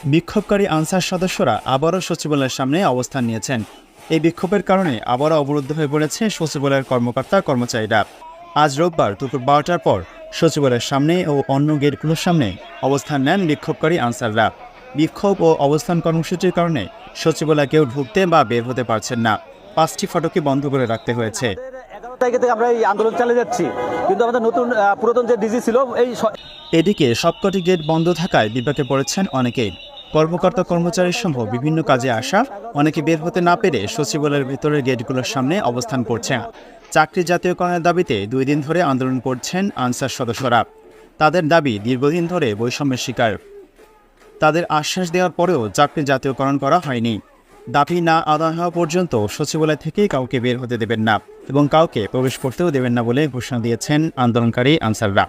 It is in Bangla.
বিক্ষোভকারী আনসার সদস্যরা আবারও সচিবালয়ের সামনে অবস্থান নিয়েছেন। এই বিক্ষোভের কারণে আবারও অবরুদ্ধ হয়ে পড়েছে সচিবালয়ের কর্মচারীরা। আজ রোববার দুপুর 12টার পর সচিবালয়ের সামনে ও অন্য গেটগুলোর সামনে অবস্থান নেন বিক্ষোভকারী আনসাররা। বিক্ষোভ ও অবস্থান কর্মসূচির কারণে সচিবালয়ে কেউ ঢুকতে বা বের হতে পারছেন না। 5টি ফটকই বন্ধ করে রাখতে হয়েছে। 11 তারিখ থেকে আমরা এই আন্দোলন চালিয়ে যাচ্ছি, কিন্তু আমাদের পুরাতন যে ডিজি ছিল এদিকে সবকটি গেট বন্ধ থাকায় বিপাকে পড়েছেন অনেকেই। কর্মচারী সহ বিভিন্ন কাজে আসা অনেকে বের হতে না পেরে সচিবালয়ের ভেতরের গেটগুলোর সামনে অবস্থান করছেন। চাকরি জাতীয়করণের দাবিতে 2 দিন ধরে আন্দোলন করছেন আনসার সদস্যরা। তাদের দাবি দীর্ঘদিন ধরে বৈষম্যের শিকার। তাদের আশ্বাস দেওয়ার পরেও চাকরি জাতীয়করণ করা হয়নি। দাবি না আদায় হওয়া পর্যন্ত সচিবালয় থেকে কাউকে বের হতে দেবেন না এবং কাউকে প্রবেশ করতেও দেবেন না বলে ঘোষণা দিয়েছেন আন্দোলনকারী আনসাররা।